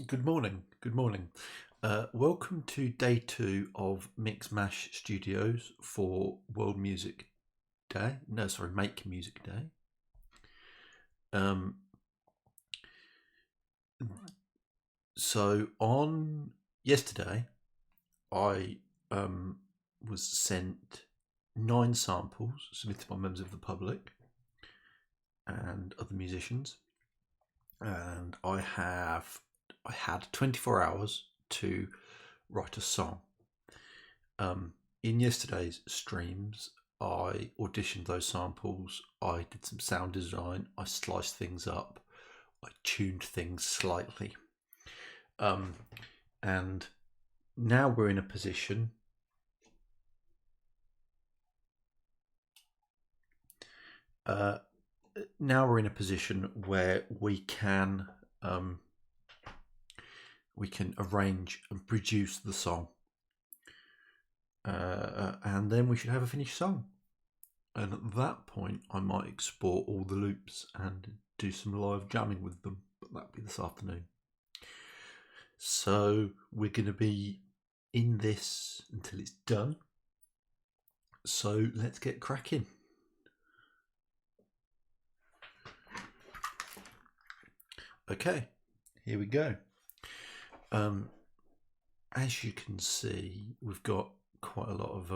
Good morning. Good morning. Welcome to day 2 of Mix Mash Studios for World Music Day. No, sorry, Make Music Day. So on yesterday, I was sent 9 samples submitted by members of the public and other musicians, and I had 24 hours to write a song. In yesterday's streams, I auditioned those samples, I did some sound design, I sliced things up, I tuned things slightly. And now we're in a position where we can arrange and produce the song, and then we should have a finished song. And at that point, I might export all the loops and do some live jamming with them, but that'll be this afternoon. So we're going to be in this until it's done. So let's get cracking. Okay, here we go. As you can see, we've got quite a lot of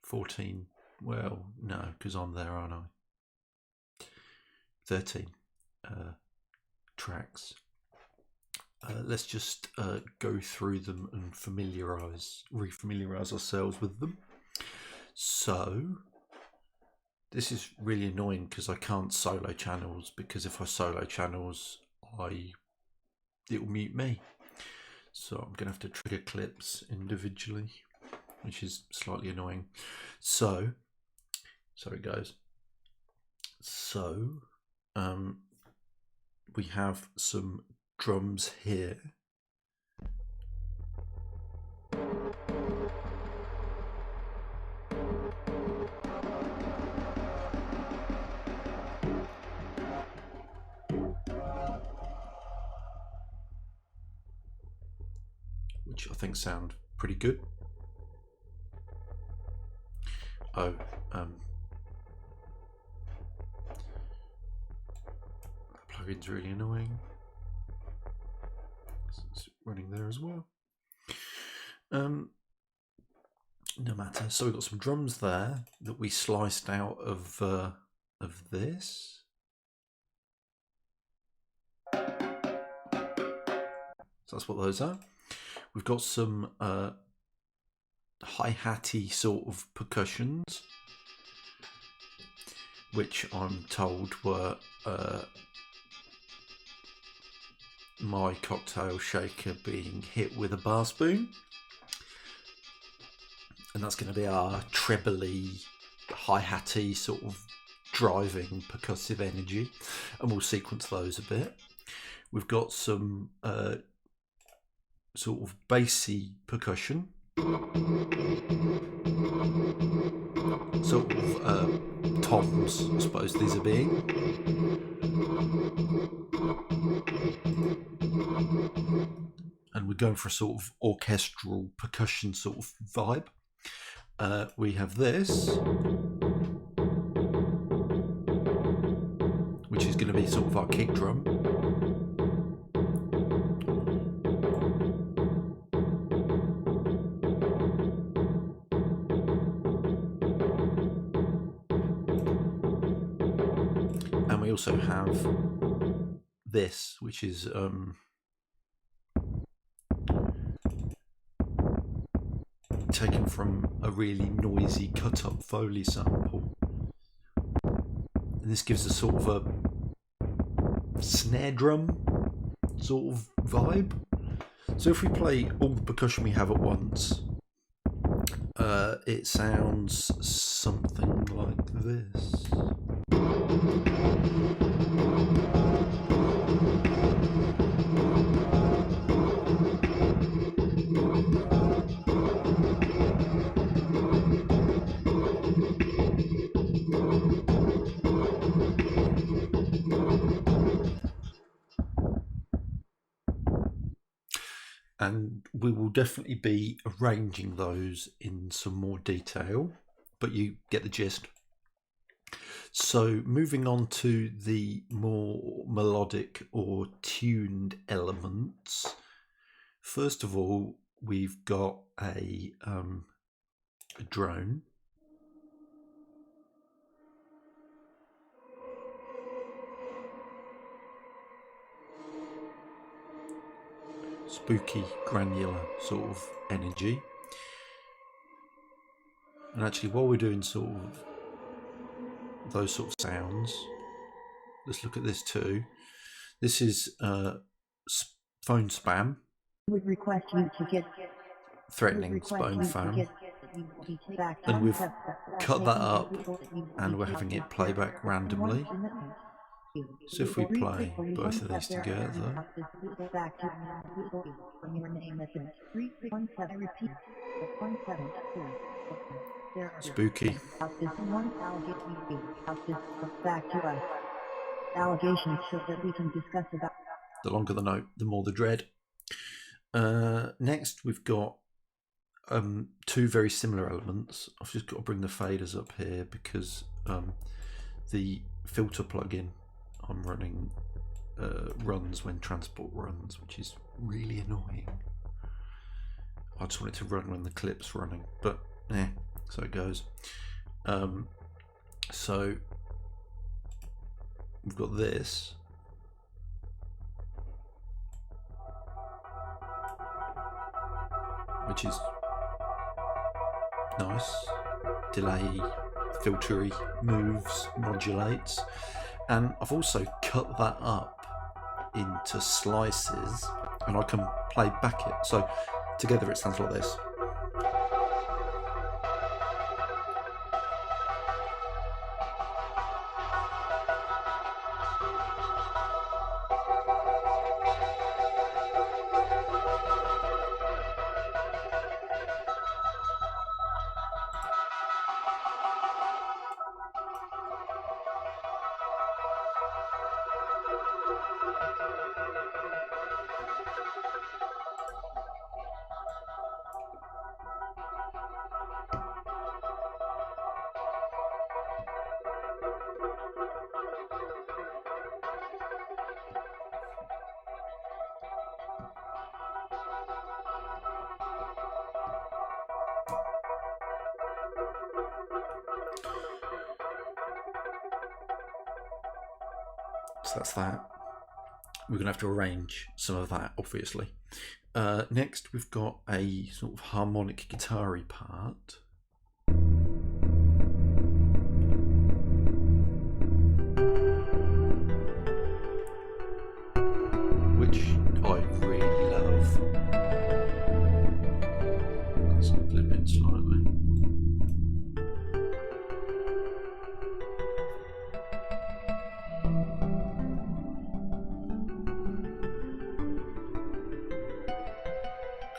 14, well, no, because I'm there, aren't I? 13 tracks. Let's just go through them and refamiliarize ourselves with them. So this is really annoying because I can't solo channels, because if I solo channels, it will mute me. So I'm going to have to trigger clips individually, which is slightly annoying. So it goes. So we have some drums here. Which I think sound pretty good. Oh, plugin's really annoying. It's running there as well. No matter. So we've got some drums there that we sliced out of this. So that's what those are. We've got some hi-hatty sort of percussions, which I'm told were my cocktail shaker being hit with a bar spoon. And that's going to be our trebly, hi-hatty sort of driving percussive energy. And we'll sequence those a bit. We've got some sort of bassy percussion, sort of toms, I suppose these are being. And we're going for a sort of orchestral percussion sort of vibe. We have this, which is going to be sort of our kick drum. And we also have this, which is taken from a really noisy cut-up Foley sample. And this gives a sort of a snare drum sort of vibe. So if we play all the percussion we have at once, it sounds something like this. and we will definitely be arranging those in some more detail, but you get the gist. So moving on to the more melodic or tuned elements. First of all, we've got a drone. Spooky, granular sort of energy. And actually, while we're doing sort of those sort of sounds, let's look at this too. This is phone spam. Would request you to get threatening phone spam, and we've cut that up and we're having it play back randomly. So if we play both of these together, spooky. Back to us. Allegations so that we can discuss about. The longer the note, the more the dread. Next, we've got two very similar elements. I've just got to bring the faders up here because the filter plugin I'm running runs when transport runs, which is really annoying. I just want it to run when the clip's running, but so it goes. So we've got this. Which is nice. Delay, filtery, moves, modulates. And I've also cut that up into slices and I can play back it. So together it sounds like this. So that's that. We're going to have to arrange some of that, obviously. Next, we've got a sort of harmonic guitar-y part. Which I really love. Let's flip it slightly.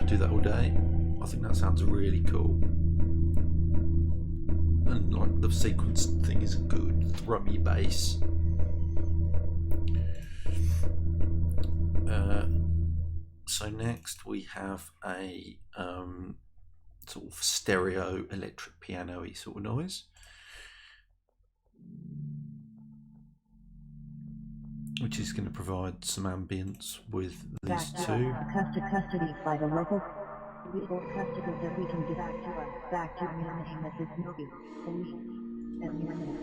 Do that all day. I think that sounds really cool, and like the sequence thing is a good thrummy bass. So next we have a sort of stereo electric piano-y sort of noise, which is going to provide some ambience with these two. Custody by the local legal custody that we can get back to your name at this movie. Police and your name.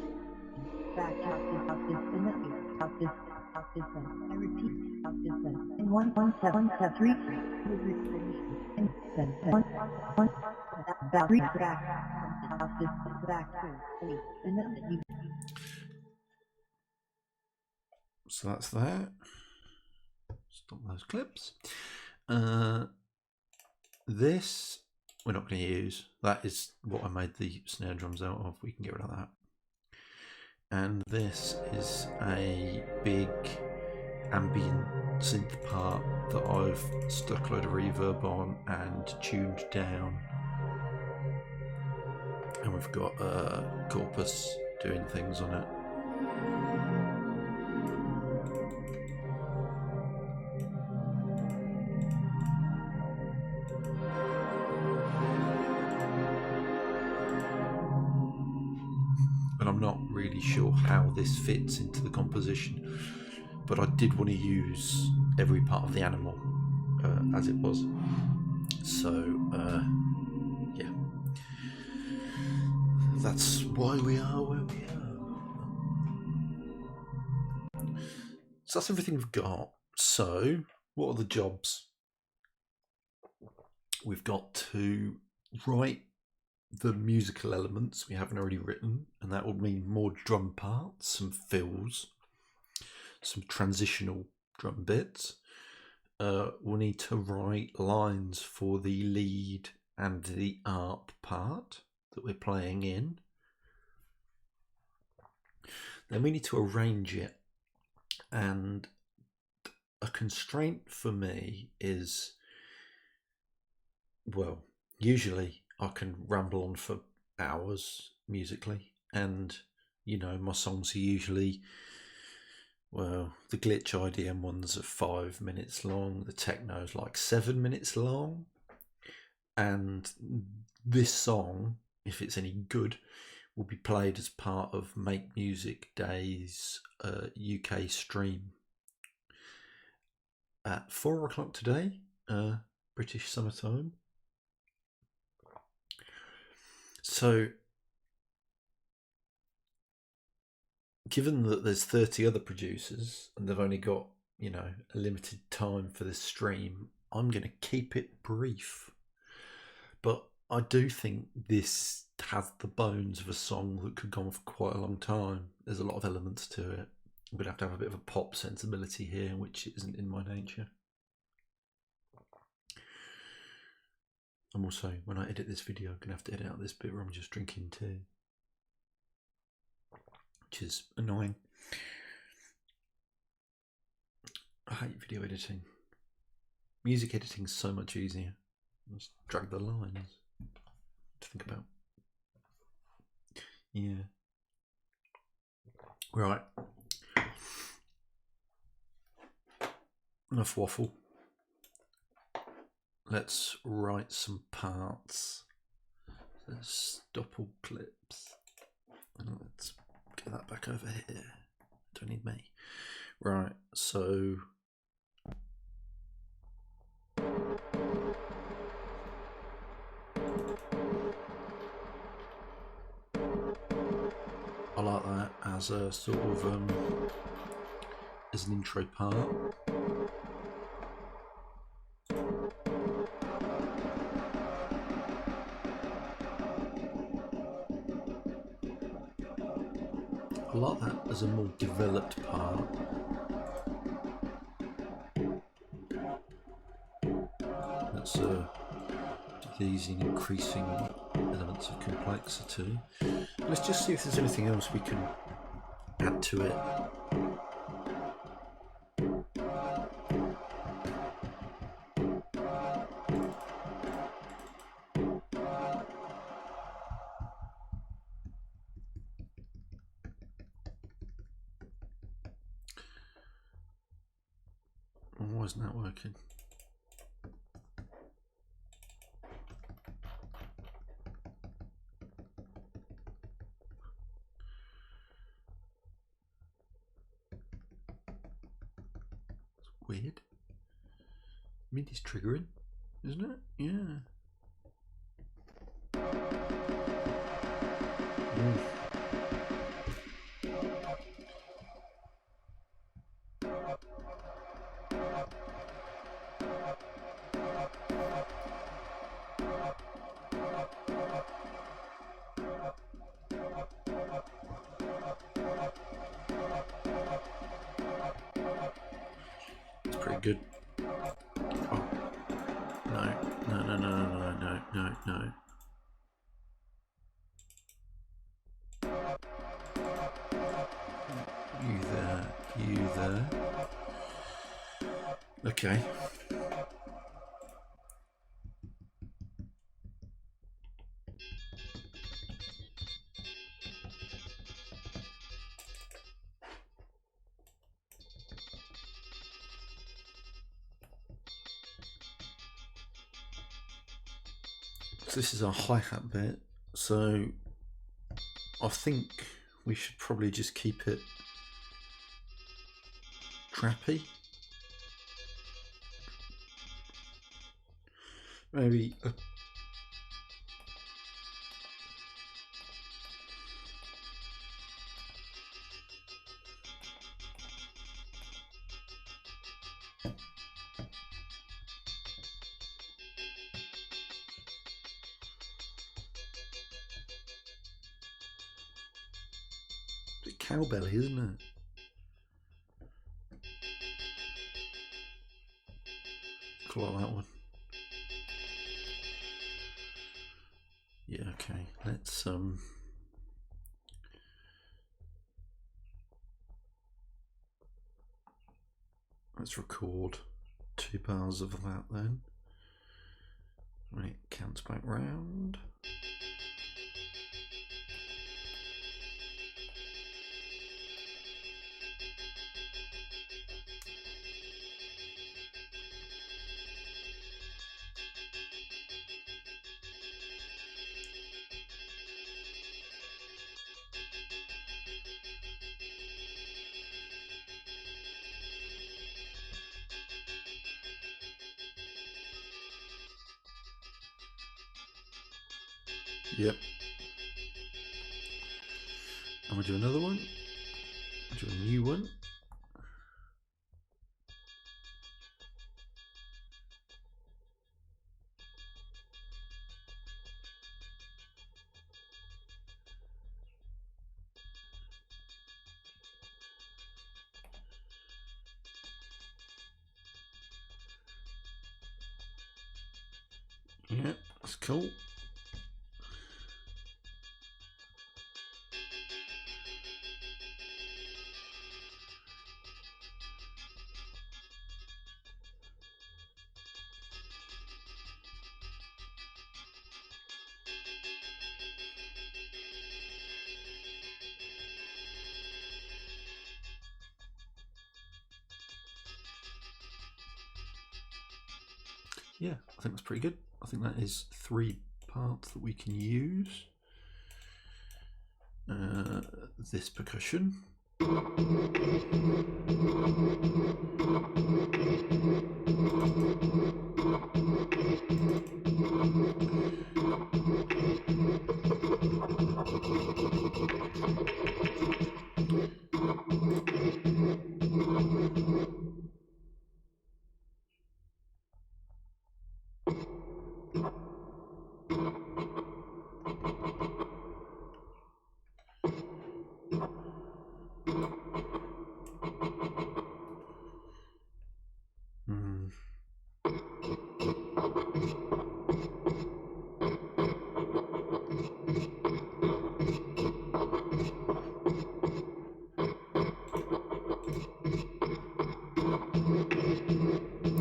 Back to this interview. I repeat, in 11773. And then back to police. So that's that. Stop those clips. This we're not going to use. That is what I made the snare drums out of. We can get rid of that. And this is a big ambient synth part that I've stuck a load of reverb on and tuned down. And we've got Corpus doing things on it. really sure how this fits into the composition, but I did want to use every part of the animal as it was. So yeah, that's why we are where we are. So that's everything we've got. So what are the jobs? We've got to write the musical elements we haven't already written, and that would mean more drum parts, some fills, some transitional drum bits. We'll need to write lines for the lead and the ARP part that we're playing in. Then we need to arrange it, and a constraint for me is, well, usually I can ramble on for hours musically, and you know, my songs are usually, well, the glitch IDM ones are 5 minutes long, the techno's like 7 minutes long, and this song, if it's any good, will be played as part of Make Music Day's UK stream at 4 o'clock today, British summertime. So, given that there's 30 other producers and they've only got, you know, a limited time for this stream, I'm going to keep it brief. But I do think this has the bones of a song that could go on for quite a long time. There's a lot of elements to it. I'm going to have a bit of a pop sensibility here, which isn't in my nature. I'm also, when I edit this video, I'm going to have to edit out this bit where I'm just drinking tea, which is annoying. I hate video editing. Music editing's so much easier. Just drag the lines to think about. Yeah. Right. Enough waffle. Let's write some parts. Let's double clips. And let's get that back over here. Don't need me. Right, so I like that as a sort of as an intro part. I like that as a more developed part. Let's do these in increasing elements of complexity. Let's just see if there's anything else we can add to it. Why isn't that working? It's weird. MIDI's triggering, isn't it? Yeah. It's pretty good. Oh. No. You there. Okay. So this is our hi-hat bit. So I think we should probably just keep it trappy. Maybe cowbelly, isn't it? Cool, like that one. Yeah, okay. Let's record 2 bars of that then. When it counts back round. Yep. And we'll do another one. We'll do a new one. Yeah, that's cool. Yeah, I think that's pretty good. I think that is 3 parts that we can use. This percussion.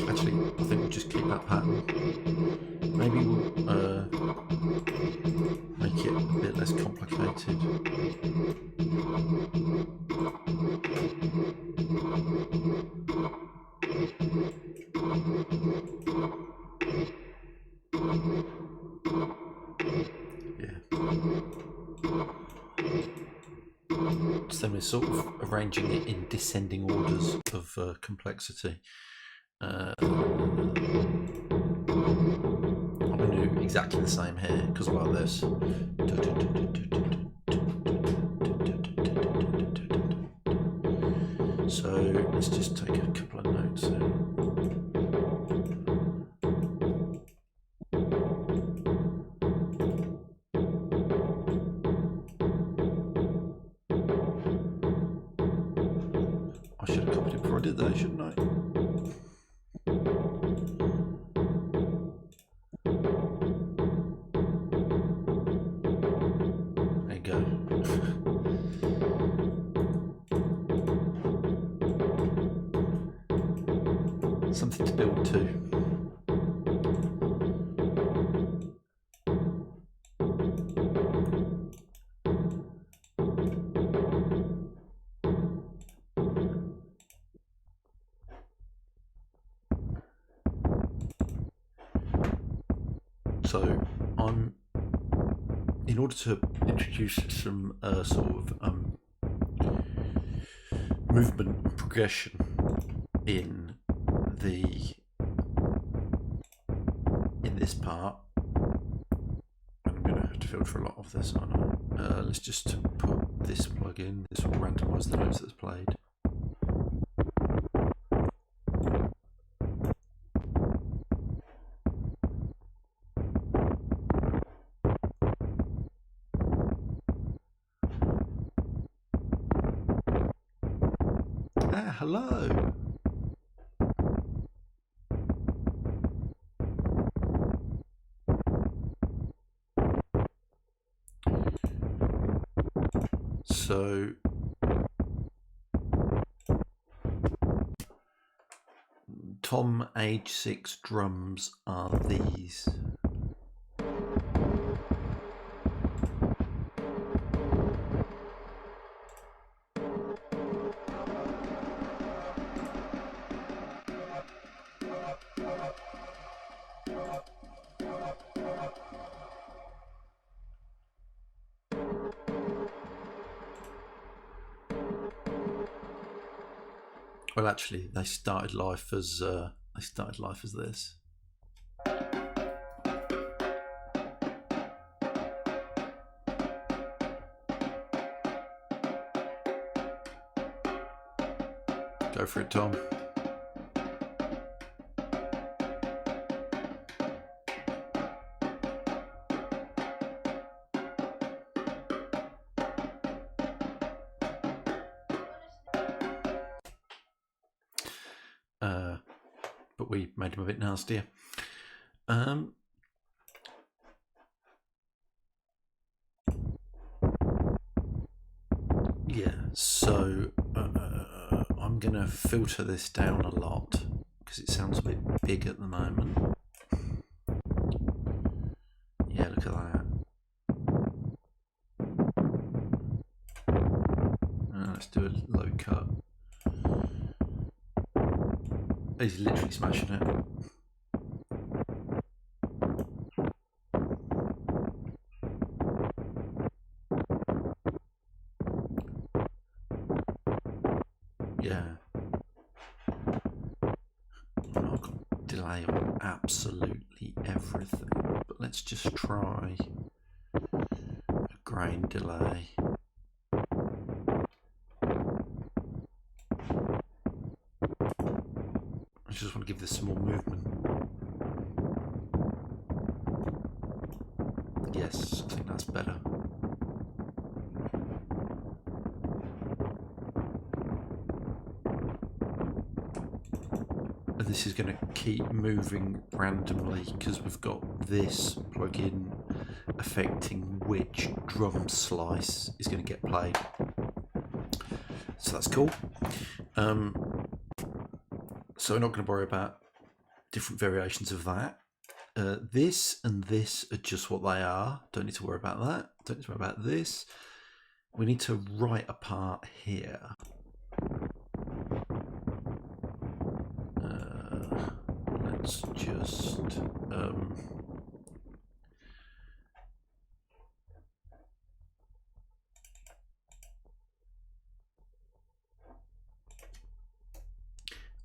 Actually, I think we'll just keep that pattern. Maybe we'll make it a bit less complicated. So we're sort of arranging it in descending orders of complexity. I'm going to do exactly the same here because like this. So let's just take a couple of notes here. I should have copied it before I did that, shouldn't I? There you go. Something to build to. So in order to introduce some sort of movement and progression in this part. I'm going to have to filter a lot of this, aren't I? Let's just put this plug in. This will randomise the notes that's played. Ah, hello. So Tom age 6 drums are these. Well, actually, they started life as this. Go for it, Tom. But we made him a bit nastier. Yeah, so I'm going to filter this down a lot because it sounds a bit big at the moment. Yeah, look at that. Let's do a low cut. He's literally smashing it. Yeah. I've got delay on absolutely everything, but let's just try a grain delay. I just want to give this some more movement. Yes, I think that's better. And this is going to keep moving randomly because we've got this plugin affecting which drum slice is going to get played. So that's cool. So we're not going to worry about different variations of that. This and this are just what they are. Don't need to worry about that. Don't need to worry about this. We need to write a part here. Let's just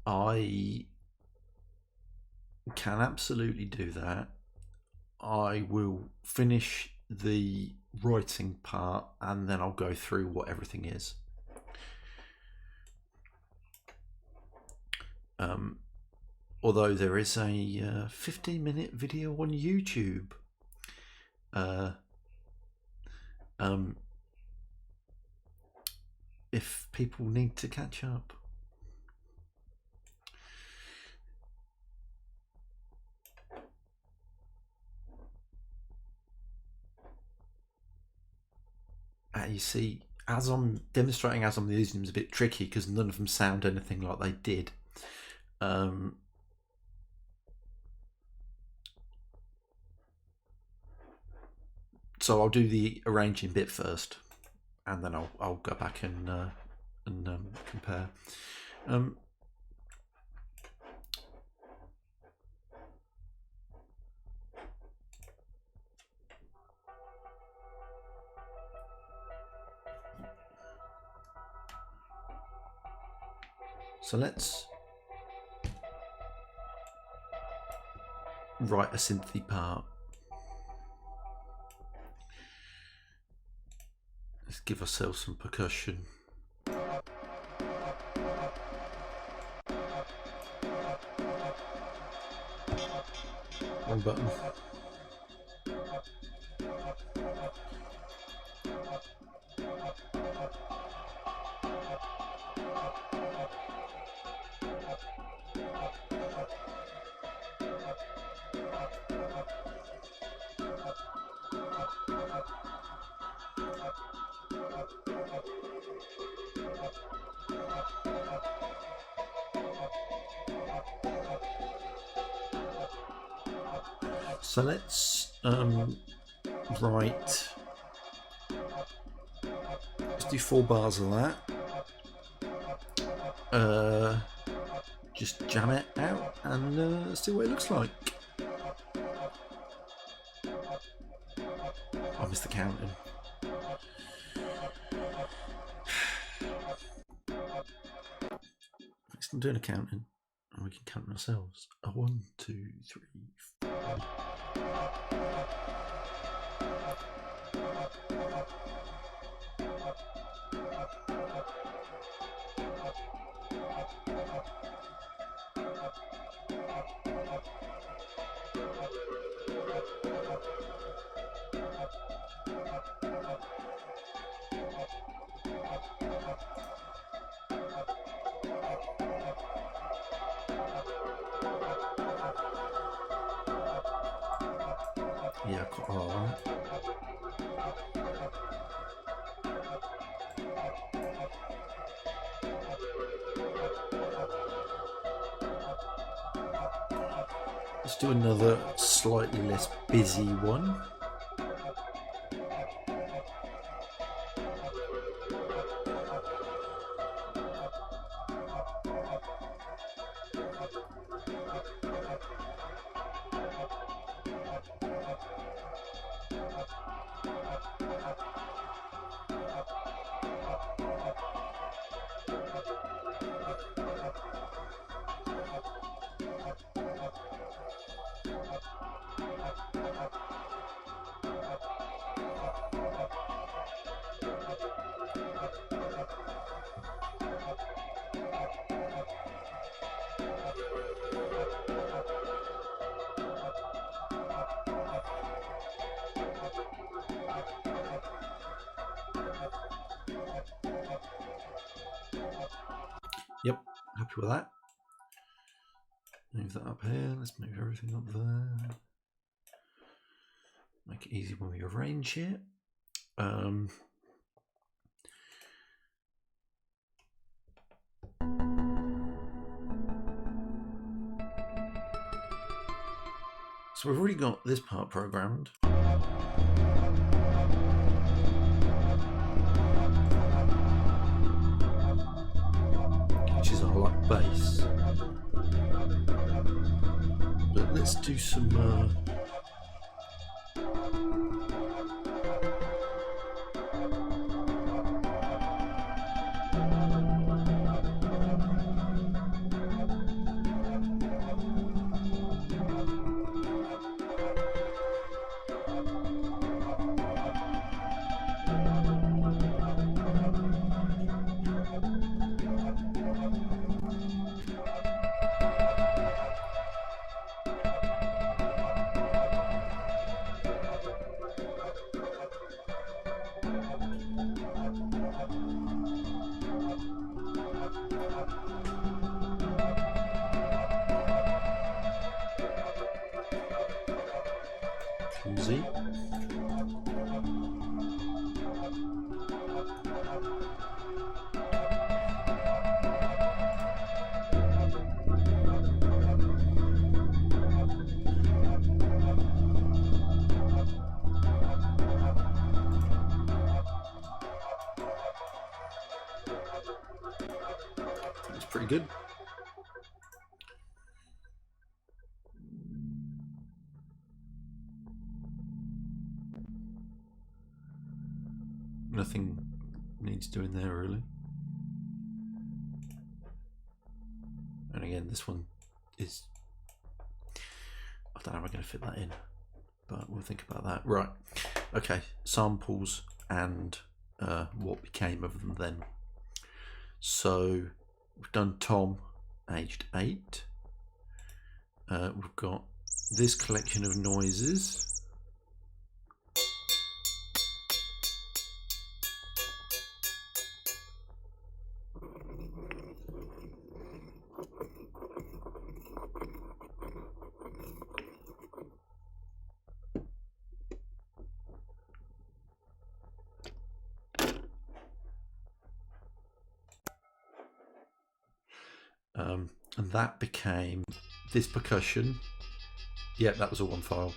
I can absolutely do that. I will finish the writing part and then I'll go through what everything is. Although there is a 15-minute video on YouTube. If people need to catch up. You see, as I'm demonstrating, as I'm using them, is a bit tricky because none of them sound anything like they did. So I'll do the arranging bit first, and then I'll go back and compare. So let's write a synthy part. Let's give ourselves some percussion. One button. So let's write. Let's do 4 bars of that. Just jam it out and see what it looks like. I missed the counting. Next, I'm doing a counting, and we can count ourselves. 1, 2, 3, 4. Yeah, I've got all that. Let's do another slightly less busy one. Yep, happy with that. Move that up here. Let's move everything up there. Make it easy when we arrange here. So we've already got this part programmed. Which is our like bass. But let's do some Z. That's pretty good. Nothing needs doing there really. And again, this one is, I don't know how I'm going to fit that in, but we'll think about that. Right, okay, samples and what became of them then. So we've done Tom, aged 8. We've got this collection of noises. And that became this percussion. Yeah, that was all one file.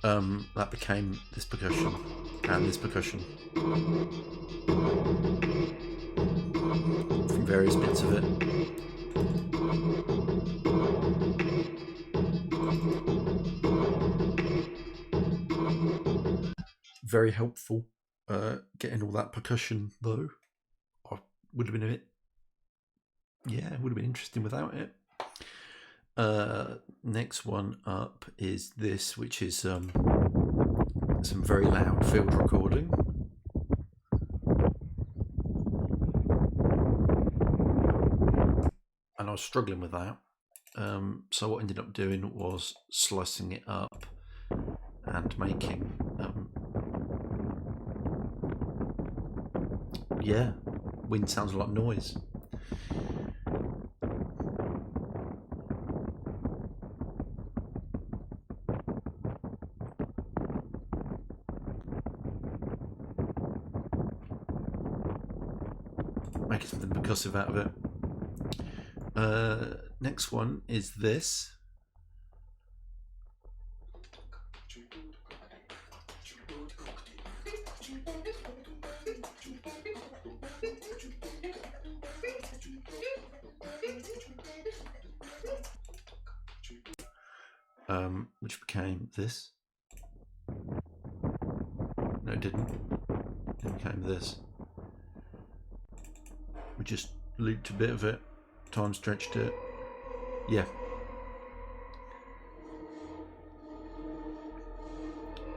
That became this percussion and this percussion from various bits of it. Very helpful getting all that percussion though. I would have been a bit, yeah, it would have been interesting without it. Next one up is this, which is some very loud field recording. And I was struggling with that. So what I ended up doing was slicing it up and making, yeah, wind sounds like noise. Making something percussive out of it. Next one is this. Which became this. No, it didn't. It became this. We just looped a bit of it, time stretched it. Yeah.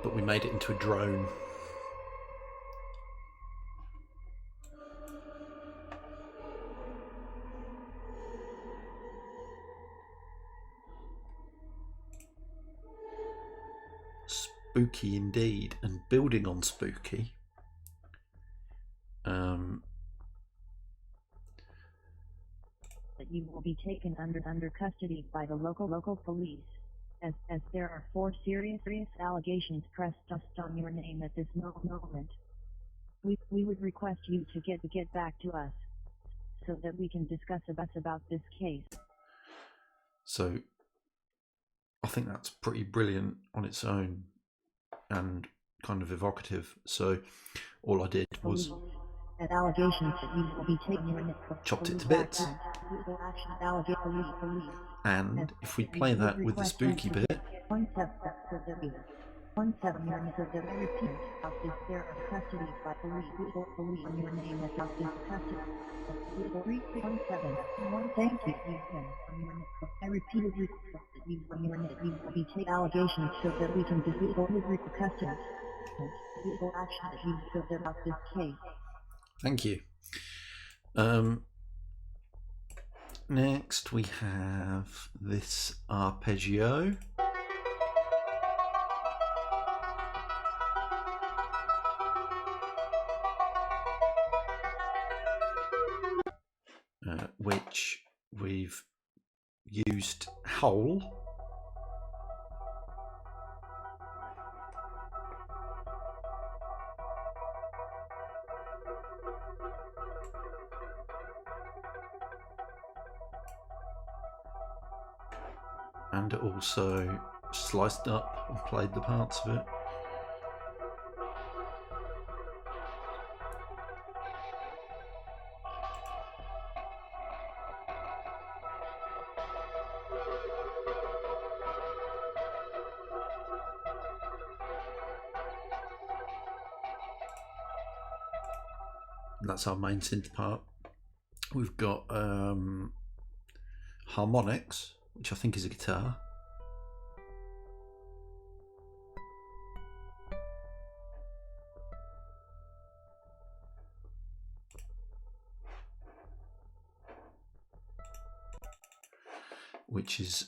But we made it into a drone. Spooky indeed, and building on spooky. That you will be taken under custody by the local police, as there are 4 serious allegations pressed just on your name at this moment. We would request you to get back to us, so that we can discuss about this case. So I think that's pretty brilliant on its own and kind of evocative. So all I did was allegations that you will be taken chopped it to bits. And if we play that with the spooky bit, there are custody by police on your name about this custody. 317 thank you. I repeatedly request that you will be taken allegations so that we can disable with repercussions. Legal action that you feel about this case. Thank you. Next we have this arpeggio. Which we've used whole. And also sliced up and played the parts of it. And that's our main synth part. We've got a harmonics, which I think is a guitar. Which is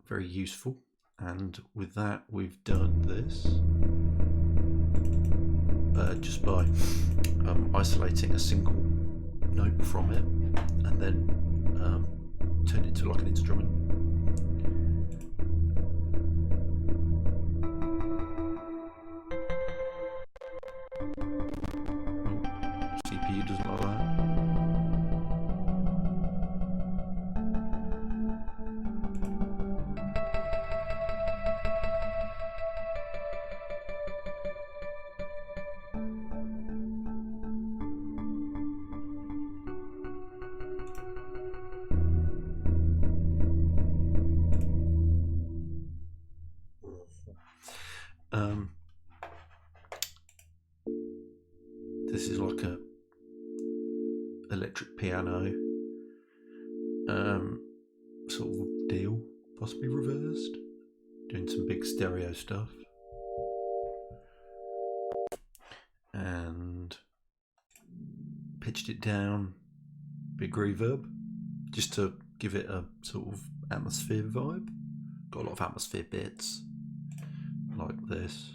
very useful, and with that we've done this just by isolating a single note from it and then turn it into like an instrument. Oh, CPU doesn't like that. This is like a electric piano sort of deal, possibly reversed, doing some big stereo stuff, and pitched it down, big reverb, just to give it a sort of atmosphere vibe. Got a lot of atmosphere bits like this.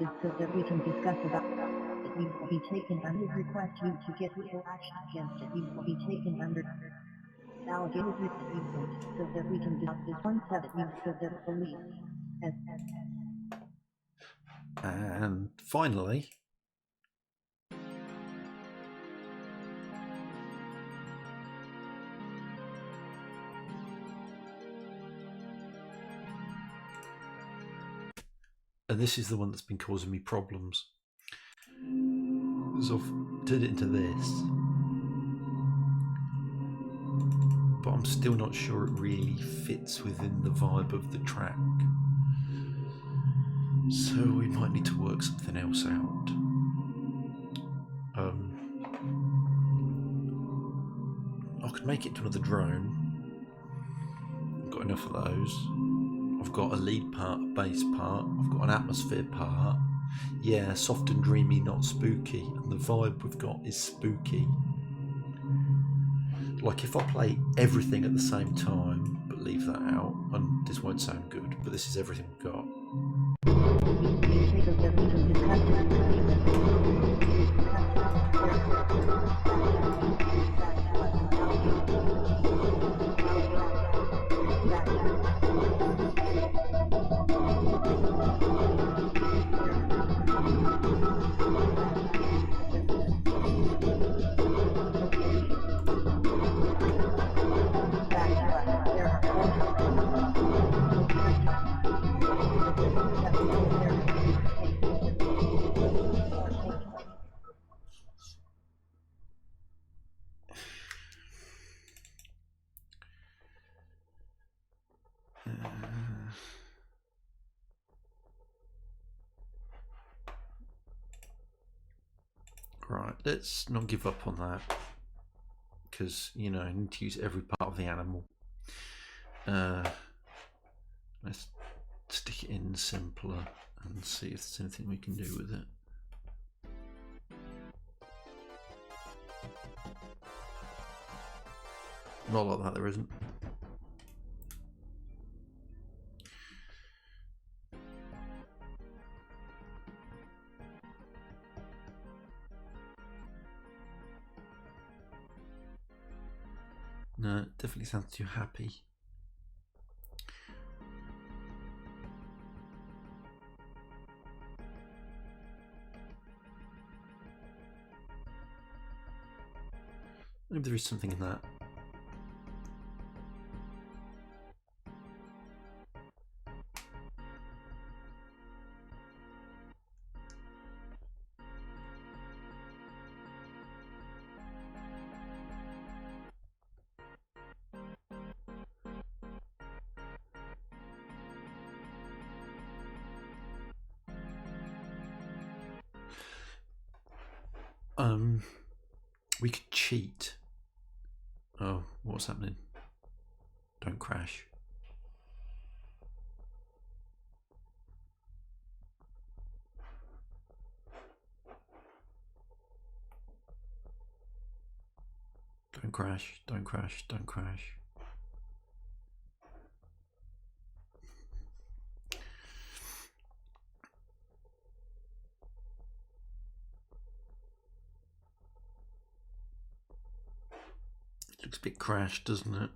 This so that we can discuss about it. You will be taken under request you to get legal action against it. You will be taken under allegations that you wrote so that we can discuss this one set you so that police and finally and this is the one that's been causing me problems. So I've turned it into this, but I'm still not sure it really fits within the vibe of the track. So we might need to work something else out. I could make it to another drone. I've got enough of those. I've got a lead part, a bass part, I've got an atmosphere part. Yeah, soft and dreamy, not spooky. And the vibe we've got is spooky. Like if I play everything at the same time, but leave that out, and this won't sound good, but this is everything we've got. Right, let's not give up on that, because, you know, I need to use every part of the animal. Let's stick it in simpler and see if there's anything we can do with it. Not like that, there isn't. No, it definitely sounds too happy. Maybe there is something in that. we could cheat. Oh, what's happening? Don't crash. Don't crash, don't crash, don't crash. It looks a bit crashed, doesn't it?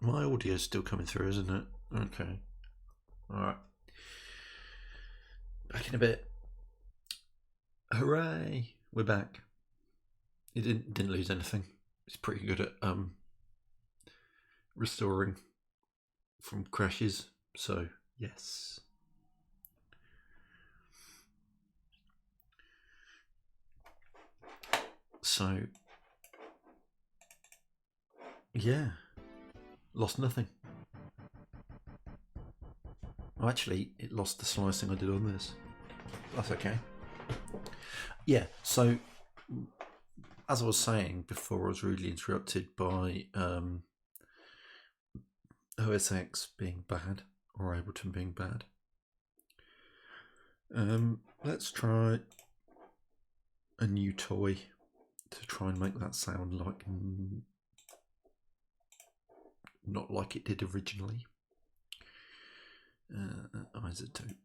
My audio's still coming through, isn't it? Okay. Alright. Back in a bit. Hooray! We're back. It didn't lose anything. It's pretty good at restoring from crashes. So yes. So yeah, lost nothing. Well, actually, it lost the slicing I did on this. That's okay. Yeah, so as I was saying before, I was rudely interrupted by OSX being bad, or Ableton being bad. Let's try a new toy to try and make that sound like not like it did originally. Isotope.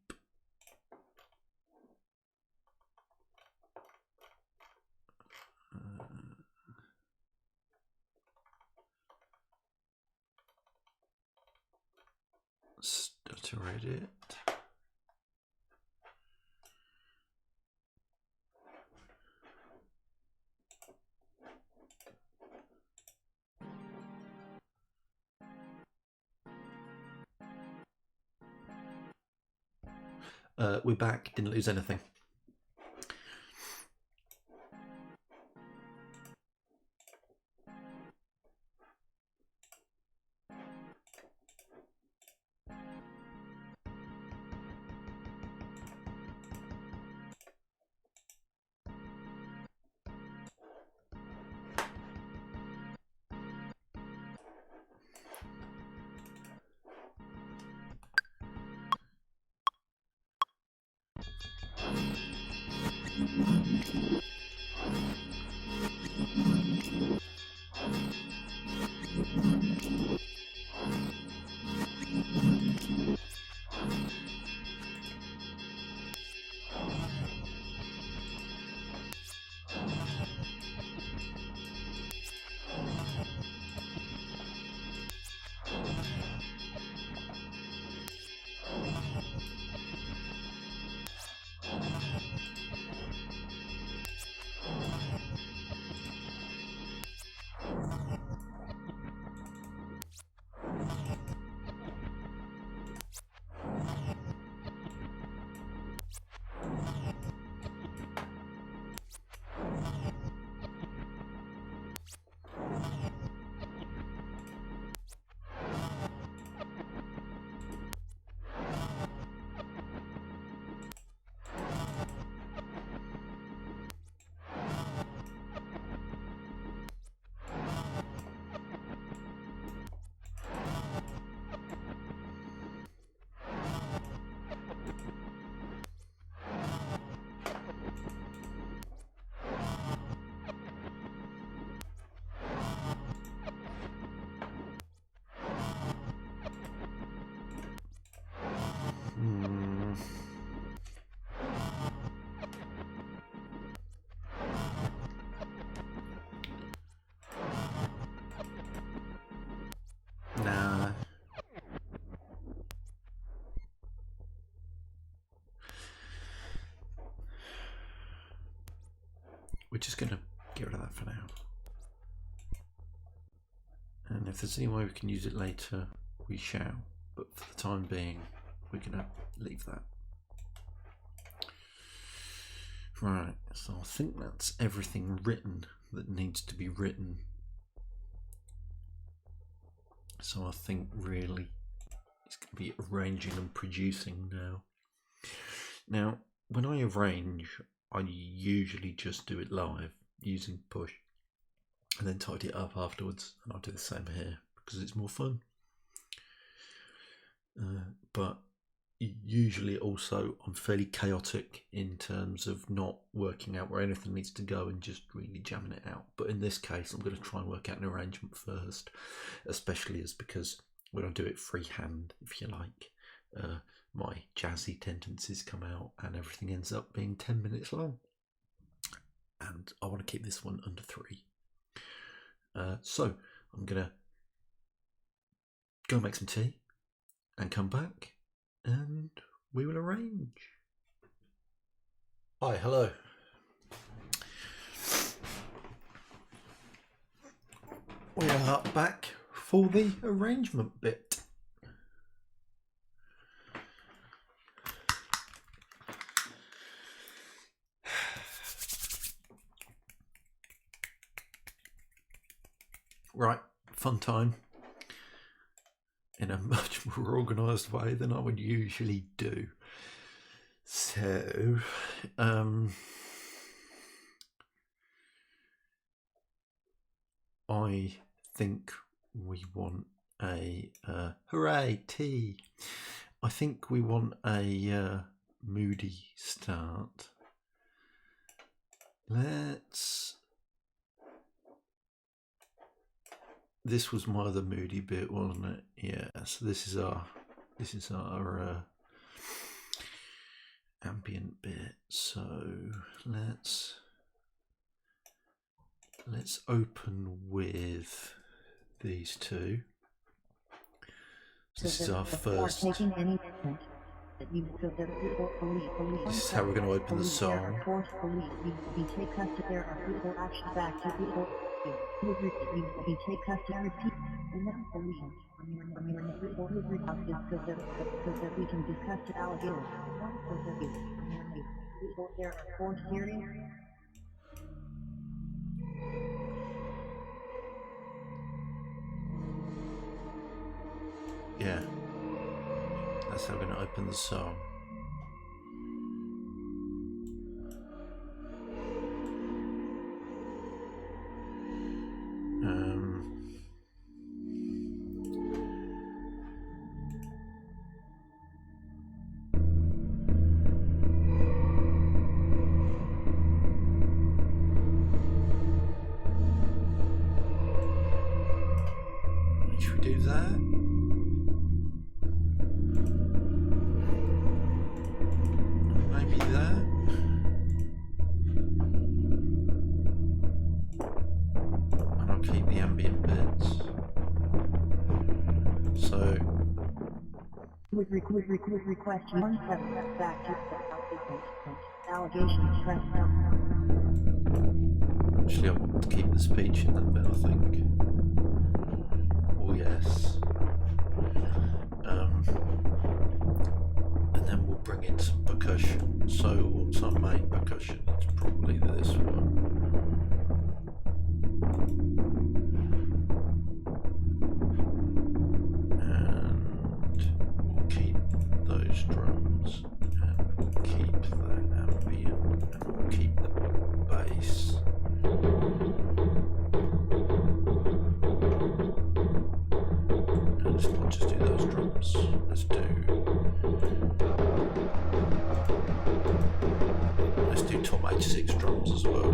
Stutter edit. We're back, didn't lose anything. Nah. We're just going to get rid of that for now. And if there's any way we can use it later, we shall. But for the time being, we're going to leave that. Right, so I think that's everything written that needs to be written. So I think really it's going to be arranging and producing now. Now, when I arrange, I usually just do it live using Push and then tidy it up afterwards, and I'll do the same here because it's more fun. But usually also I'm fairly chaotic in terms of not working out where anything needs to go and just really jamming it out. But in this case, I'm going to try and work out an arrangement first, especially as because when I do it freehand, if you like, my jazzy tendencies come out and everything ends up being 10 minutes long. And I want to keep this one under 3. So I'm going to go make some tea and come back and we will arrange. Hi, hello. We are back for the arrangement bit. Right, fun time. In a much more organised way than I would usually do. So, I think we want a hooray tea. I think we want a moody start. This was my other moody bit, wasn't it? Yeah. So this is our ambient bit. So let's open with these two. This is our first. This is how we're going to open the song. Yeah, that's how we're going to open the song. Should we do that? Maybe that? And I'll keep the ambient bits. So request 17 back to allegations press no. Actually, I want to keep the speech in that bit, I think. Oh yes. And then we'll bring in some percussion. So what's our main percussion? It's probably this one. And we'll keep those drums, and we'll keep the ambient, and we'll keep the bass. And let's not just do those drums, let's do Tom 86 drums as well.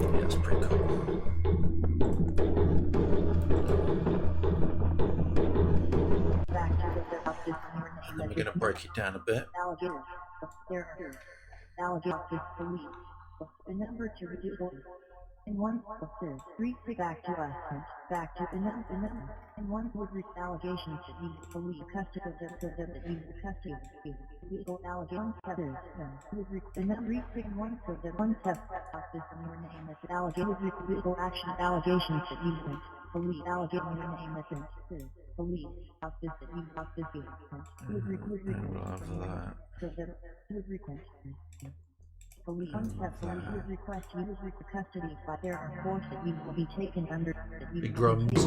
Yeah, that's pretty cool. And then we're going to break it down a bit. The number to reduce and one says three back to us and back to another and one would reach allegations that you believe custody that you custody legal allegations would another and one so that one says this in your name as allegations legal action allegations that you believe allegation your name as believe about this that you about this would so that would request police would request you would custody by their force that you will be taken under that you Big drums.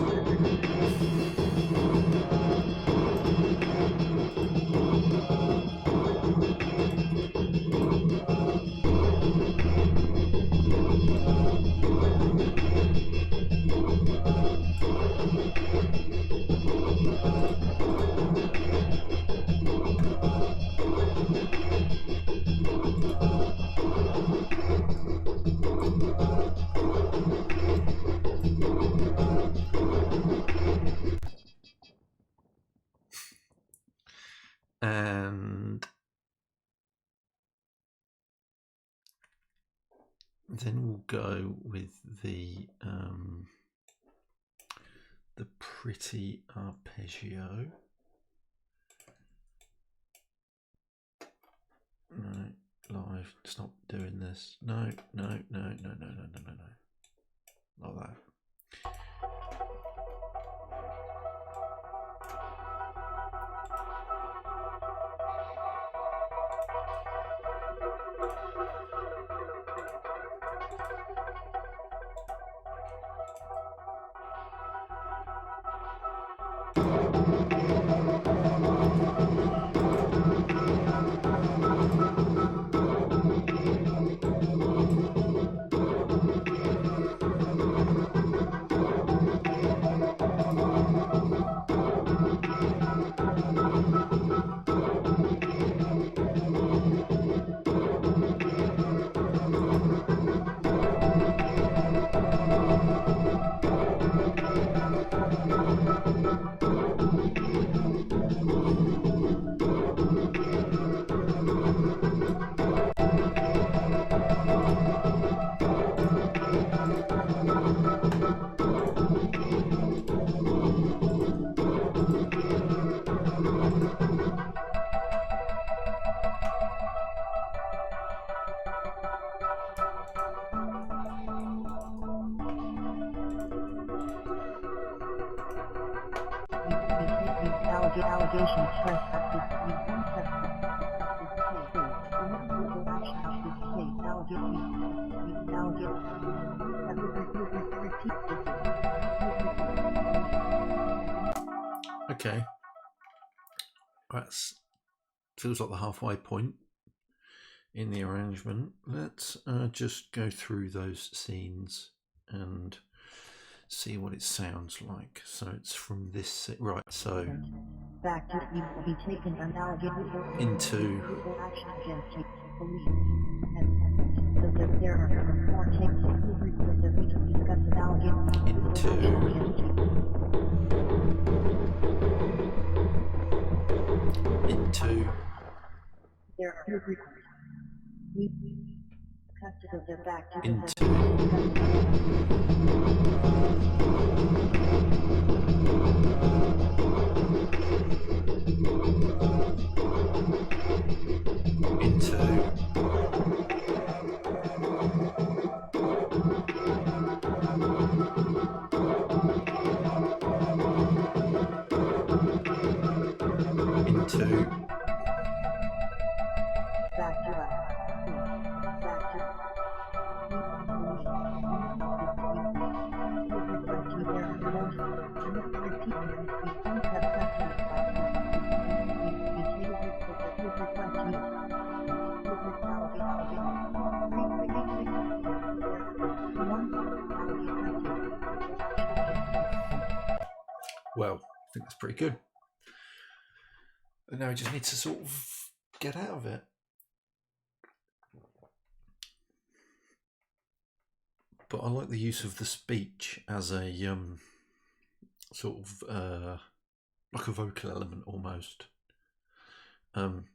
And then we'll go with the pretty arpeggio. No, live, stop doing this. No. Like that. Allegations okay, that's feels like the halfway point in the arrangement. Let's just go through those scenes and see what it sounds like. So it's from this right. So back to you will be taken into action against you, police, and so that there are more takes so that we can discuss the allegations into there are we custody of back to into back to us. Back to well, I think that's pretty good. And now we just need to sort of get out of it. But I like the use of the speech as a sort of like a vocal element almost.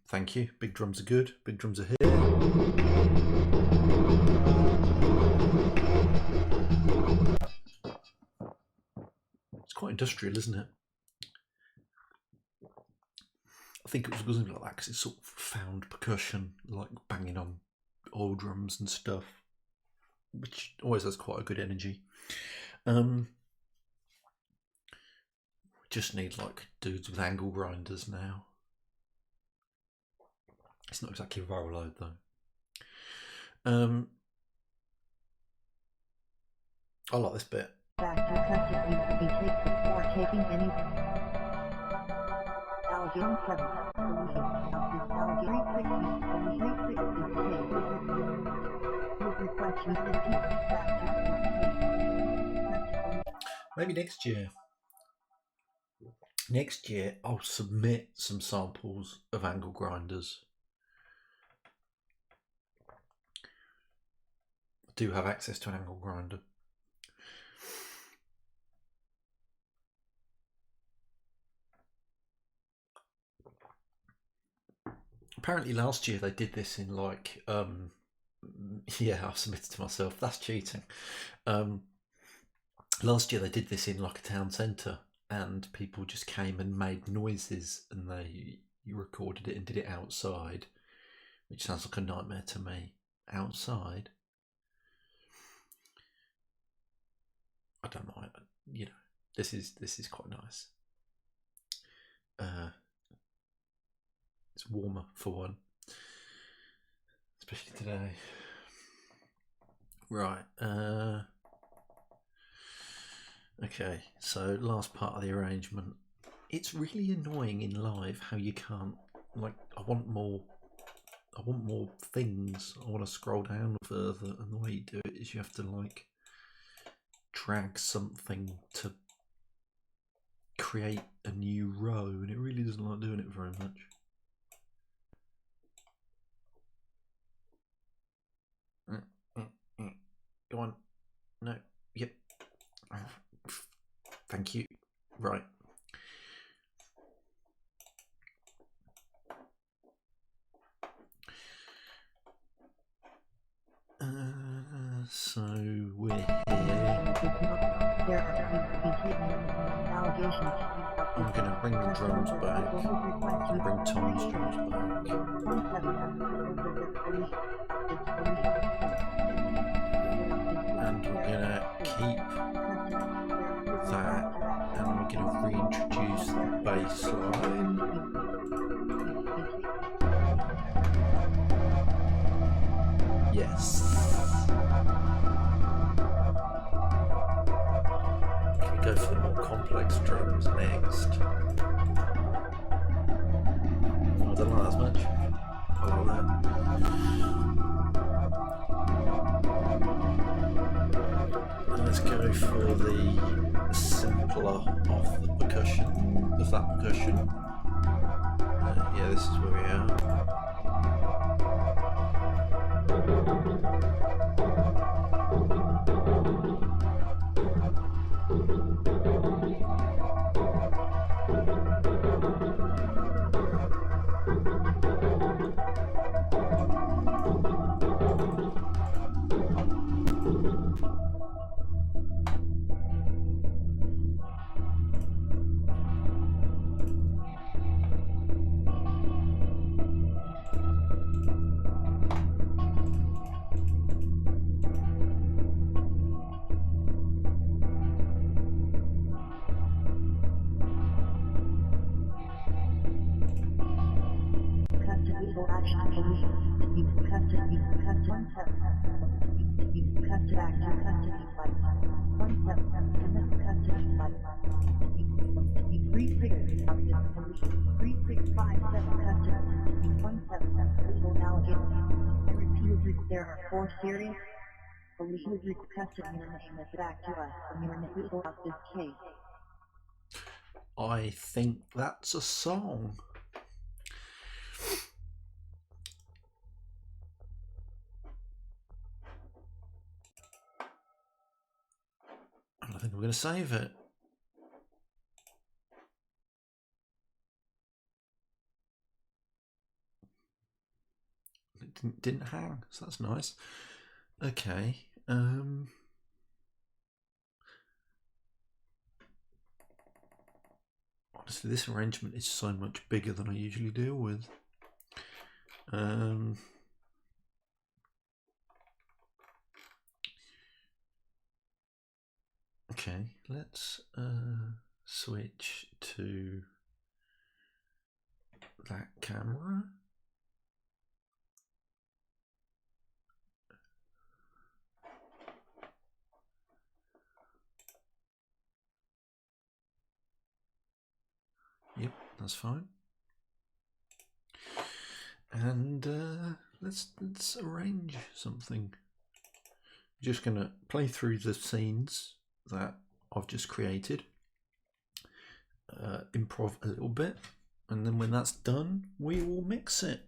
Thank you. Big drums are good. Big drums are here. industrial, isn't it? I think it was going to be like that because it's sort of found percussion, like banging on oil drums and stuff, which always has quite a good energy. Just need like dudes with angle grinders now. It's not exactly viral load though. I like this bit. Back to custody before taking any Algae 7 solution of this Algae 360 would request you to keep back to maybe next year. Next year I'll submit some samples of angle grinders. I do have access to an angle grinder. Apparently last year they did this in like yeah, I've submitted to myself, that's cheating. Last year they did this in like a town centre and people just came and made noises and you recorded it and did it outside, which sounds like a nightmare to me. Outside, I don't know, you know, this is quite nice. It's warmer for one, especially today. Right, okay, so last part of the arrangement. It's really annoying in live how you can't, like, I want more things. I want to scroll down further, and the way you do it is you have to like drag something to create a new row, and it really doesn't like doing it very much. Go on. No. Yep. Thank you. Right. So we're here. I'm going to bring the drums back. Bring Tom's drums back. And we're going to keep that. And we're going to reintroduce the bass line. Yes. Can we go for the more complex drums next? Oh, I don't like that as much. I like that. Let's go for the simpler of the percussion, of that percussion. Yeah, this is where we are. There are 4 series. Please request your name is back to us from your name of this case. I think that's a song. And I think we're going to save it. It didn't hang, so that's nice. Okay. Honestly, this arrangement is so much bigger than I usually deal with. Okay, let's switch to that camera. Yep, that's fine. And let's arrange something. I'm just going to play through the scenes that I've just created, improv a little bit, and then when that's done, we will mix it.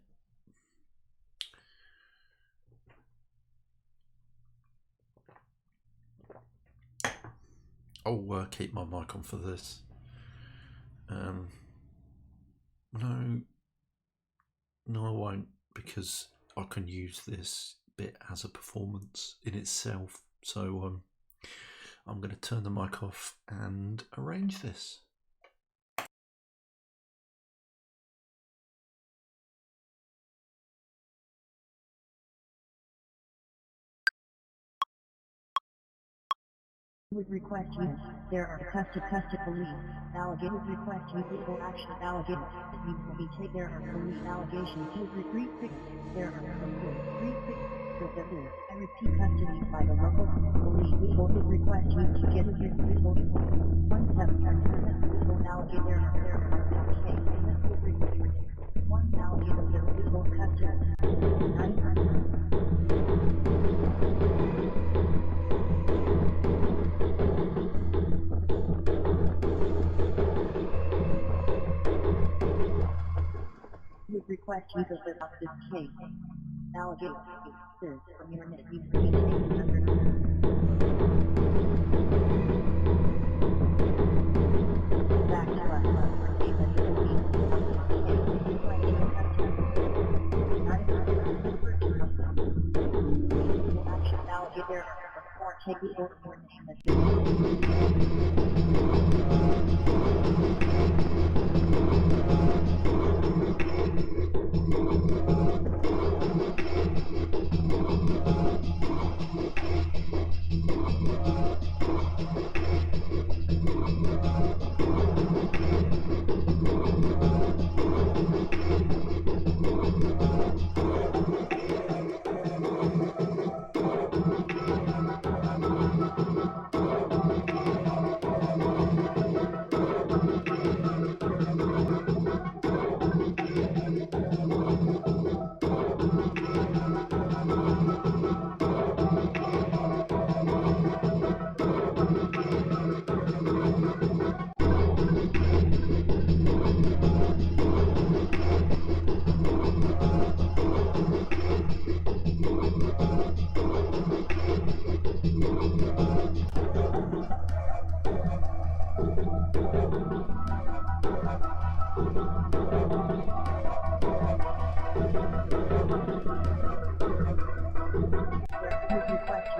I'll keep my mic on for this. No, I won't, because I can use this bit as a performance in itself. So I'm going to turn the mic off and arrange this. Would request use. There are custom police. Alligators request use legal action. Alligators. You will be take. There are police allegations. Use retreat. There are police. I repeat, custody by the local police. Legal request you to get his legal. 1/7 legal alligator. There are case. One alligator. Legal custody. 9. Would request use of this case. Alligator is from your net use to be taken under. Back to us for case of the police. Action alligator or take the order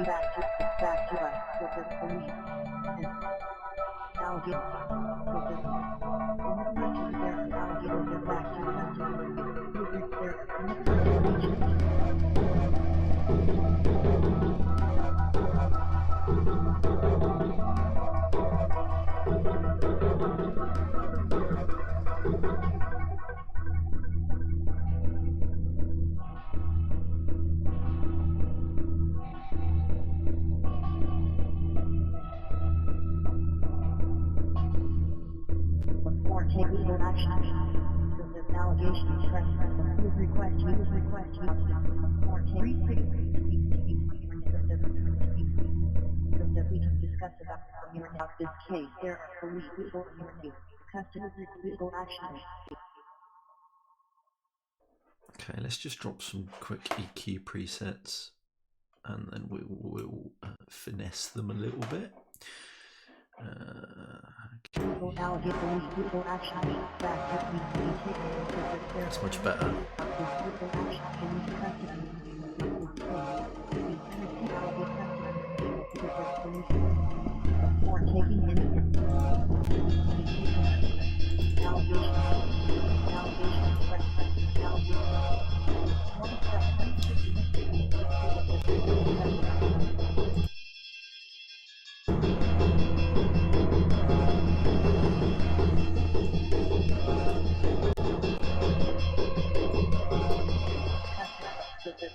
your back to us with the police. Alligator. There are alligators back to take legal action. The allegation would request you or take so that we can discuss about this case. There are police legal customers legal action. Okay, let's just drop some quick EQ presets, and then we'll finesse them a little bit. That's much better.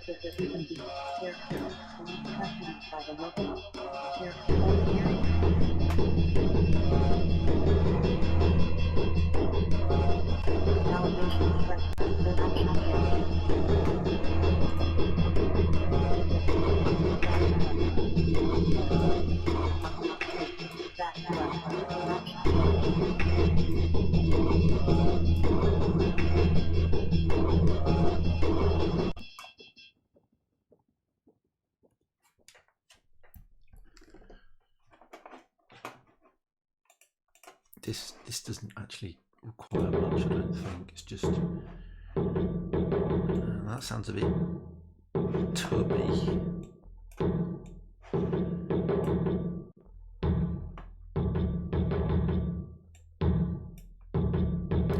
that we can be careful. Police custody by the local sheriff. Allegations press the back to This doesn't actually require much, I don't think. It's just that sounds a bit tubby.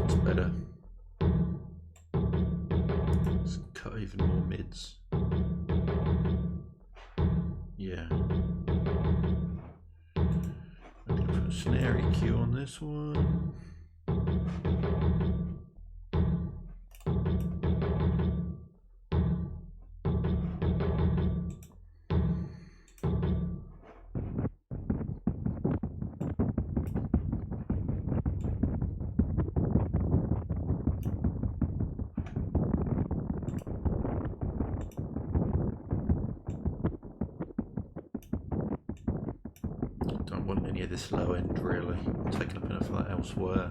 It's better. Let's cut even more mids. Yeah. I'm gonna put a snare EQ on this one. Don't want any of this low end really. I'm taking up enough of that elsewhere.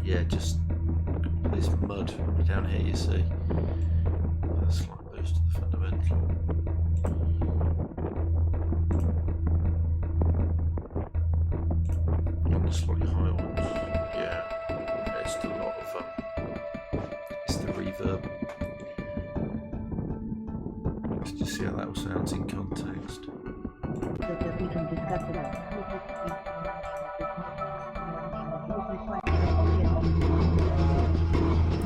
Yeah, just this mud down here, you see. A slight boost to the fundamental. On the slightly higher ones, yeah, it's still a lot of it's the reverb. Let's just see how that all sounds in context. that we can discuss it out.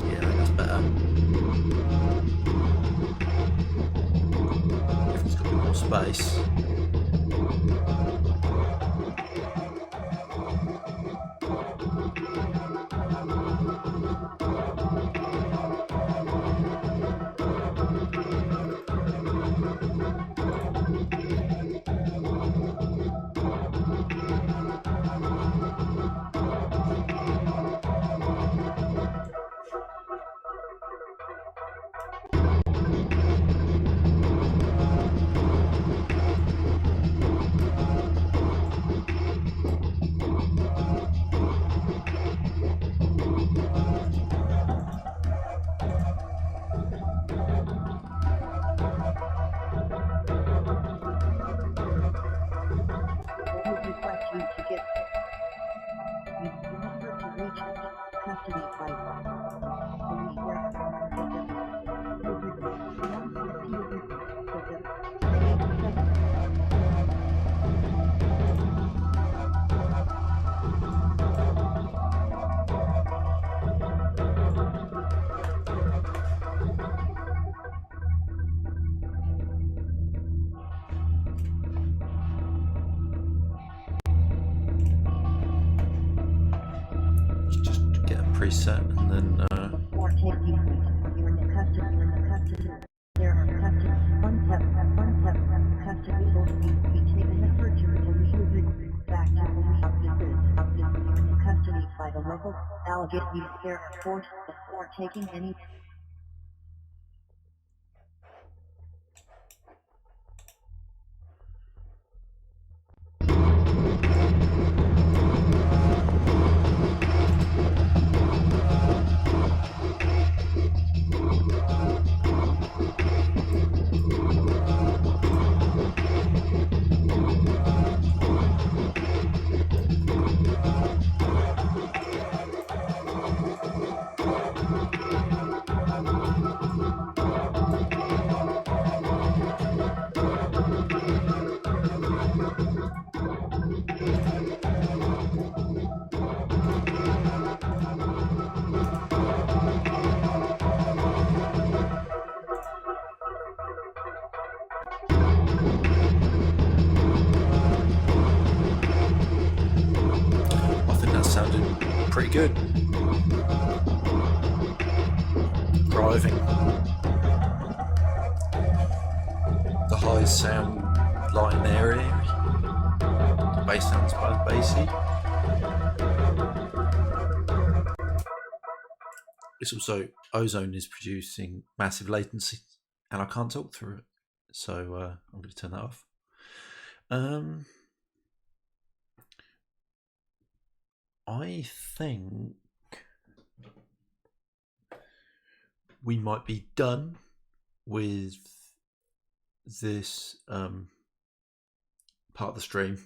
Yeah, that's better. It's got a bit more space. Preset and then before taking you're in the custody there are custody one step custody will be taken the surgery to remove back to police offices you're in the custody by the local Allegheny Airport before taking any accident. Pretty good. Driving. The highs sound light and airy. The bass sounds both bassy. It's also, ozone is producing massive latency and I can't talk through it. So I'm going to turn that off. I think we might be done with this part of the stream.